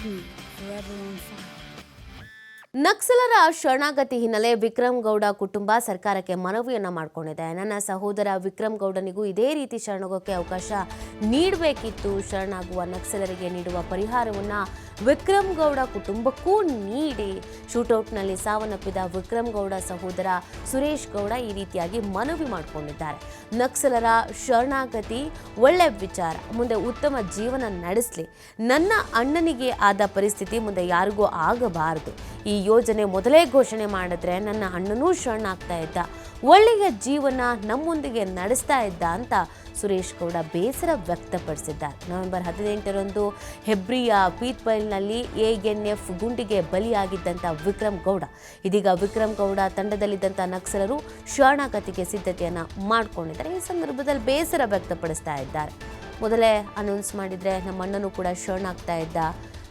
forever on fire. ನಕ್ಸಲರ ಶರಣಾಗತಿ ಹಿನ್ನೆಲೆ ವಿಕ್ರಮ್ ಗೌಡ ಕುಟುಂಬ ಸರ್ಕಾರಕ್ಕೆ ಮನವಿಯನ್ನ ಮಾಡಿಕೊಂಡಿದೆ. ನನ್ನ ಸಹೋದರ ವಿಕ್ರಮ್ ಗೌಡನಿಗೂ ಇದೇ ರೀತಿ ಶರಣಾಗೋಕೆ ಅವಕಾಶ ನೀಡಬೇಕಿತ್ತು. ಶರಣಾಗುವ ನಕ್ಸಲರಿಗೆ ನೀಡುವ ಪರಿಹಾರವನ್ನ ವಿಕ್ರಮ್ ಗೌಡ ಕುಟುಂಬಕ್ಕೂ ನೀಡಿ. ಶೂಟೌಟ್ನಲ್ಲಿ ಸಾವನ್ನಪ್ಪಿದ ವಿಕ್ರಮ್ ಗೌಡ ಸಹೋದರ ಸುರೇಶ್ ಗೌಡ ಈ ರೀತಿಯಾಗಿ ಮನವಿ ಮಾಡಿಕೊಂಡಿದ್ದಾರೆ. ನಕ್ಸಲರ ಶರಣಾಗತಿ ಒಳ್ಳೆ ವಿಚಾರ, ಮುಂದೆ ಉತ್ತಮ ಜೀವನ ನಡೆಸಲಿ. ನನ್ನ ಅಣ್ಣನಿಗೆ ಆದ ಪರಿಸ್ಥಿತಿ ಮುಂದೆ ಯಾರಿಗೂ ಆಗಬಾರದು. ಈ ಯೋಜನೆ ಮೊದಲೇ ಘೋಷಣೆ ಮಾಡಿದ್ರೆ ನನ್ನ ಅಣ್ಣನೂ ಶರಣಾಗ್ತಾ ಇದ್ದ, ಒಳ್ಳೆಯ ಜೀವನ ನಮ್ಮೊಂದಿಗೆ ನಡೆಸ್ತಾ ಇದ್ದ ಅಂತ ಸುರೇಶ್ ಗೌಡ ಬೇಸರ ವ್ಯಕ್ತಪಡಿಸಿದ್ದಾರೆ. ನವೆಂಬರ್ 18ರಂದು ಹೆಬ್ರಿಯ ಪೀತ್ಬೈಲ್ನಲ್ಲಿ ANF ಗುಂಡಿಗೆ ಬಲಿಯಾಗಿದ್ದಂಥ ವಿಕ್ರಮ್ ಗೌಡ ಇದೀಗ ವಿಕ್ರಮ್ ಗೌಡ ತಂಡದಲ್ಲಿದ್ದಂಥ ನಕ್ಸಲರು ಶರಣಾಗತಿಗೆ ಸಿದ್ಧತೆಯನ್ನು ಮಾಡಿಕೊಂಡಿದ್ದಾರೆ. ಈ ಸಂದರ್ಭದಲ್ಲಿ ಬೇಸರ ವ್ಯಕ್ತಪಡಿಸ್ತಾ ಇದ್ದಾರೆ. ಮೊದಲೇ ಅನೌನ್ಸ್ ಮಾಡಿದರೆ ನಮ್ಮ ಅಣ್ಣನೂ ಕೂಡ ಶರಣಾಗ್ತಾ ಇದ್ದ,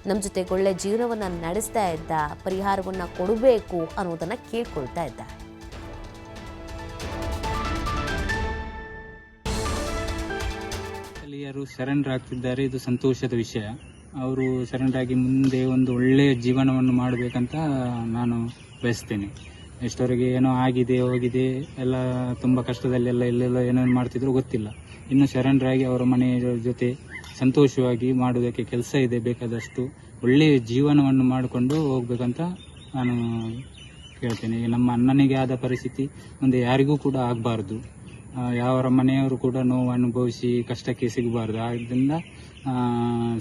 ನಮ್ಮ ಜೊತೆಗೆ ಒಳ್ಳೆ ಜೀವನವನ್ನು ನಡೆಸ್ತಾ ಇದ್ದ, ಪರಿಹಾರವನ್ನು ಕೊಡಬೇಕು ಅನ್ನೋದನ್ನು ಕೇಳ್ಕೊಳ್ತಾ ಇದ್ದಾರೆ. ಸ್ಥಳೀಯರು ಸರೆಂಡರ್ ಆಗ್ತಿದ್ದಾರೆ, ಇದು ಸಂತೋಷದ ವಿಷಯ. ಅವರು ಸರೆಂಡರ್ ಆಗಿ ಮುಂದೆ ಒಂದು ಒಳ್ಳೆಯ ಜೀವನವನ್ನು ಮಾಡಬೇಕಂತ ನಾನು ಬಯಸ್ತೇನೆ. ಎಷ್ಟವರೆಗೆ ಏನೋ ಆಗಿದೆ ಹೋಗಿದೆ ಎಲ್ಲ ತುಂಬ ಕಷ್ಟದಲ್ಲೆಲ್ಲ ಎಲ್ಲೆಲ್ಲ ಏನೇನು ಮಾಡ್ತಿದ್ರು ಗೊತ್ತಿಲ್ಲ. ಇನ್ನು ಸರೆಂಡರ್ ಆಗಿ ಅವರ ಮನೆಯ ಜೊತೆ ಸಂತೋಷವಾಗಿ ಮಾಡೋದಕ್ಕೆ ಕೆಲಸ ಇದೆ, ಬೇಕಾದಷ್ಟು ಒಳ್ಳೆಯ ಜೀವನವನ್ನು ಮಾಡಿಕೊಂಡು ಹೋಗ್ಬೇಕಂತ ನಾನು ಕೇಳ್ತೇನೆ. ನಮ್ಮ ಅಣ್ಣನಿಗೆ ಆದ ಪರಿಸ್ಥಿತಿ ಮುಂದೆ ಯಾರಿಗೂ ಕೂಡ ಆಗಬಾರ್ದು. ಯಾವರ ಮನೆಯವರು ಕೂಡ ನೋವು ಅನುಭವಿಸಿ ಕಷ್ಟಕ್ಕೆ ಸಿಗಬಾರ್ದು. ಆದ್ದರಿಂದ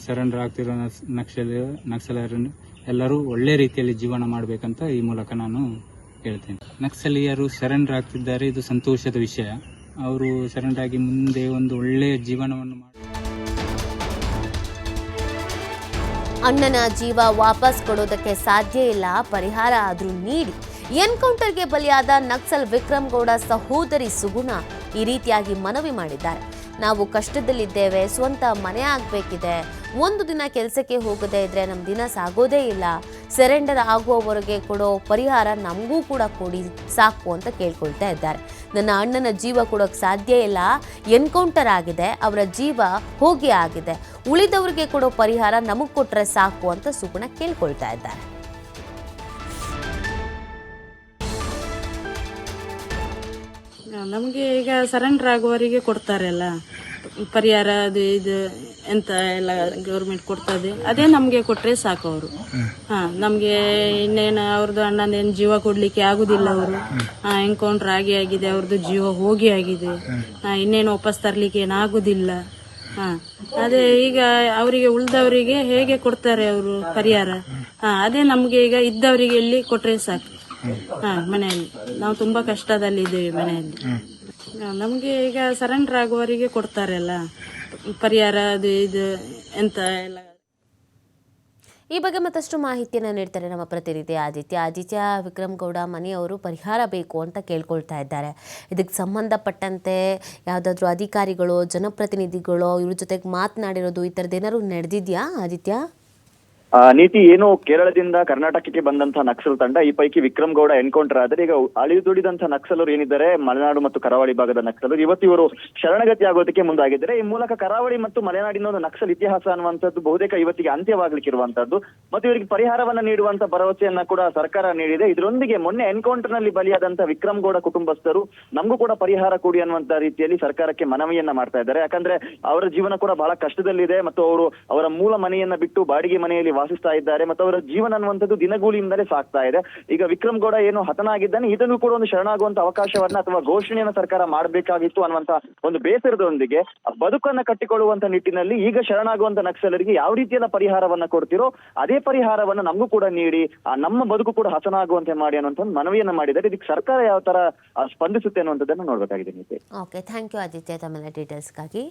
ಸರೆಂಡರ್ ಆಗ್ತಿರೋ ನಕ್ಸಲರನ್ನು ಎಲ್ಲರೂ ಒಳ್ಳೆ ರೀತಿಯಲ್ಲಿ ಜೀವನ ಮಾಡಬೇಕಂತ ಈ ಮೂಲಕ ನಾನು ಹೇಳ್ತೇನೆ. ನಕ್ಸಲೀಯರು ಸರೆಂಡರ್ ಆಗ್ತಿದ್ದಾರೆ, ಇದು ಸಂತೋಷದ ವಿಷಯ. ಅವರು ಸರೆಂಡರ್ ಆಗಿ ಮುಂದೆ ಒಂದು ಒಳ್ಳೆಯ ಜೀವನವನ್ನು ಅಣ್ಣನ ಜೀವ ವಾಪಸ್ ಕೊಡೋದಕ್ಕೆ ಸಾಧ್ಯ ಇಲ್ಲ, ಪರಿಹಾರ ಆದರೂ ನೀಡಿ. ಎನ್ಕೌಂಟರ್ಗೆ ಬಲಿಯಾದ ನಕ್ಸಲ್ ವಿಕ್ರಮ್ ಗೌಡ ಸಹೋದರಿ ಸುಗುಣ ಈ ರೀತಿಯಾಗಿ ಮನವಿ ಮಾಡಿದ್ದಾರೆ. ನಾವು ಕಷ್ಟದಲ್ಲಿದ್ದೇವೆ, ಸ್ವಂತ ಮನೆ ಆಗಬೇಕಿದೆ, ಒಂದು ದಿನ ಕೆಲಸಕ್ಕೆ ಹೋಗದೇ ಇದ್ರೆ ನಮ್ಮ ದಿನ ಸಾಗೋದೇ ಇಲ್ಲ. ಸರೆಂಡರ್ ಆಗುವವರೆಗೆ ಕೊಡೋ ಪರಿಹಾರ ನಮಗೂ ಕೂಡ ಕೊಡಿ ಸಾಕು ಅಂತ ಕೇಳ್ಕೊಳ್ತಾ ಇದ್ದಾರೆ. ನನ್ನ ಅಣ್ಣನ ಜೀವ ಕೊಡೋಕೆ ಸಾಧ್ಯ ಇಲ್ಲ, ಎನ್ಕೌಂಟರ್ ಆಗಿದೆ, ಅವರ ಜೀವ ಹೋಗಿ ಆಗಿದೆ, ಉಳಿದವರಿಗೆ ಕೊಡೋ ಪರಿಹಾರ ನಮಗೆ ಕೊಟ್ಟರೆ ಸಾಕು ಅಂತ ಸುಗುಣ ಕೇಳ್ಕೊಳ್ತಾ ಇದ್ದಾರೆ. ನಮಗೆ ಈಗ ಸರೆಂಡರ್ ಆಗುವವರಿಗೆ ಕೊಡ್ತಾರಲ್ಲ ಪರಿಹಾರ, ಅದು ಇದು ಎಂತ ಎಲ್ಲ ಗೌರ್ಮೆಂಟ್ ಕೊಡ್ತದೆ, ಅದೇ ನಮಗೆ ಕೊಟ್ರೆ ಸಾಕು ಅವರು. ನಮಗೆ ಇನ್ನೇನು ಅವ್ರದ್ದು ಅಣ್ಣನೇನು ಜೀವ ಕೊಡ್ಲಿಕ್ಕೆ ಆಗುದಿಲ್ಲ. ಅವರು ಎನ್ಕೌಂಟರ್ ಆಗಿದೆ, ಅವ್ರದ್ದು ಜೀವ ಹೋಗಿ ಆಗಿದೆ, ಇನ್ನೇನು ವಾಪಸ್ ತರ್ಲಿಕ್ಕೆ ಏನಾಗುದಿಲ್ಲ. ಅದೇ ಈಗ ಅವರಿಗೆ ಉಳಿದವರಿಗೆ ಹೇಗೆ ಕೊಡ್ತಾರೆ ಅವರು ಪರಿಹಾರ? ಅದೇ ನಮ್ಗೆ ಈಗ ಇದ್ದವರಿಗೆ ಎಲ್ಲಿ ಕೊಟ್ರೆ ಸಾಕು. ಮನೆಯಲ್ಲಿ ನಾವು ತುಂಬಾ ಕಷ್ಟದಲ್ಲಿದ್ದೇವೆ. ಮನೆಯಲ್ಲಿ ನಮ್ಗೆ ಈಗ ಸರೆಂಡರ್ ಆಗುವವರಿಗೆ ಕೊಡ್ತಾರಲ್ಲ ಪರಿಹಾರ, ಅದು ಇದು ಎಂತ ಎಲ್ಲ. ಈ ಬಗ್ಗೆ ಮತ್ತಷ್ಟು ಮಾಹಿತಿಯನ್ನು ನೀಡ್ತಾರೆ ನಮ್ಮ ಪ್ರತಿನಿಧಿ ಆದಿತ್ಯ. ವಿಕ್ರಮ್ ಗೌಡ ಮನೆಯವರು ಪರಿಹಾರ ಬೇಕು ಅಂತ ಕೇಳ್ಕೊಳ್ತಾ ಇದ್ದಾರೆ. ಇದಕ್ಕೆ ಸಂಬಂಧಪಟ್ಟಂತೆ ಯಾವುದಾದ್ರೂ ಅಧಿಕಾರಿಗಳು, ಜನಪ್ರತಿನಿಧಿಗಳು ಇವ್ರ ಜೊತೆಗೆ ಮಾತನಾಡಿರೋದು ಈ ಥರದ್ದೇನಾದ್ರು ನಡೆದಿದೆಯಾ ಆದಿತ್ಯ? ನೀತಿ ಏನು ಕೇರಳದಿಂದ ಕರ್ನಾಟಕಕ್ಕೆ ಬಂದಂತಹ ನಕ್ಸಲ್ ತಂಡ, ಈ ಪೈಕಿ ವಿಕ್ರಮ್ ಗೌಡ ಎನ್ಕೌಂಟರ್ ಆದರೆ ಈಗ ಅಳಿದುಳಿದಂತಹ ನಕ್ಸಲರು ಏನಿದ್ದಾರೆ ಮಲೆನಾಡು ಮತ್ತು ಕರಾವಳಿ ಭಾಗದ ನಕ್ಸಲರು ಇವತ್ತು ಇವರು ಶರಣಗತಿ ಆಗೋದಕ್ಕೆ ಮುಂದಾಗಿದ್ದಾರೆ. ಈ ಮೂಲಕ ಕರಾವಳಿ ಮತ್ತು ಮಲೆನಾಡಿನ ಒಂದು ನಕ್ಸಲ್ ಇತಿಹಾಸ ಅನ್ನುವಂಥದ್ದು ಬಹುತೇಕ ಇವತ್ತಿಗೆ ಅಂತ್ಯವಾಗ್ಲಿಕ್ಕೆ ಇರುವಂತದ್ದು ಮತ್ತು ಇವರಿಗೆ ಪರಿಹಾರವನ್ನ ನೀಡುವಂತ ಭರವಸೆಯನ್ನ ಕೂಡ ಸರ್ಕಾರ ನೀಡಿದೆ. ಇದರೊಂದಿಗೆ ಮೊನ್ನೆ ಎನ್ಕೌಂಟರ್ ನಲ್ಲಿ ಬಲಿಯಾದಂತಹ ವಿಕ್ರಮ್ ಗೌಡ ಕುಟುಂಬಸ್ಥರು ನಮಗೂ ಕೂಡ ಪರಿಹಾರ ಕೊಡಿ ಅನ್ನುವಂತ ರೀತಿಯಲ್ಲಿ ಸರ್ಕಾರಕ್ಕೆ ಮನವಿಯನ್ನ ಮಾಡ್ತಾ ಇದ್ದಾರೆ. ಯಾಕಂದ್ರೆ ಅವರ ಜೀವನ ಕೂಡ ಬಹಳ ಕಷ್ಟದಲ್ಲಿದೆ ಮತ್ತು ಅವರು ಅವರ ಮೂಲ ಮನೆಯನ್ನ ಬಿಟ್ಟು ಬಾಡಿಗೆ ಮನೆಯಲ್ಲಿ ವಾಸಿಸ್ತಾ ಇದ್ದಾರೆ ಮತ್ತು ಅವರ ಜೀವನ ಅನ್ನುವಂಥದ್ದು ದಿನಗೂಲಿಯಿಂದಲೇ ಸಾಕ್ತಾ ಇದೆ. ಈಗ ವಿಕ್ರಮ್ ಗೌಡ ಏನು ಹತನಾಗಿದ್ದಾನೆ, ಇದನ್ನು ಕೂಡ ಒಂದು ಶರಣಾಗುವಂತ ಅವಕಾಶವನ್ನ ಅಥವಾ ಘೋಷಣೆಯನ್ನ ಸರ್ಕಾರ ಮಾಡಬೇಕಾಗಿತ್ತು ಅನ್ನುವಂತ ಒಂದು ಬೇಸರದೊಂದಿಗೆ ಬದುಕನ್ನ ಕಟ್ಟಿಕೊಳ್ಳುವಂತ ನಿಟ್ಟಿನಲ್ಲಿ ಈಗ ಶರಣಾಗುವಂತ ನಕ್ಸಲರಿಗೆ ಯಾವ ರೀತಿಯಲ್ಲ ಪರಿಹಾರವನ್ನ ಕೊಡ್ತಿರೋ ಅದೇ ಪರಿಹಾರವನ್ನ ನಮಗೂ ಕೂಡ ನೀಡಿ, ನಮ್ಮ ಬದುಕು ಕೂಡ ಹಸನಾಗುವಂತೆ ಮಾಡಿ ಅನ್ನುವಂತ ಒಂದು ಮನವಿಯನ್ನ ಮಾಡಿದ್ದಾರೆ. ಇದಕ್ಕೆ ಸರ್ಕಾರ ಯಾವ ತರ ಸ್ಪಂದಿಸುತ್ತೆ ಅನ್ನುವಂಥದ್ದನ್ನು ನೋಡ್ಬೇಕಾಗಿದೆ. ಓಕೆ, ಥ್ಯಾಂಕ್ ಯು ಆದಿತ್ಯ ತಮ್ಮ ಡೀಟೇಲ್ಸ್ಗಾಗಿ.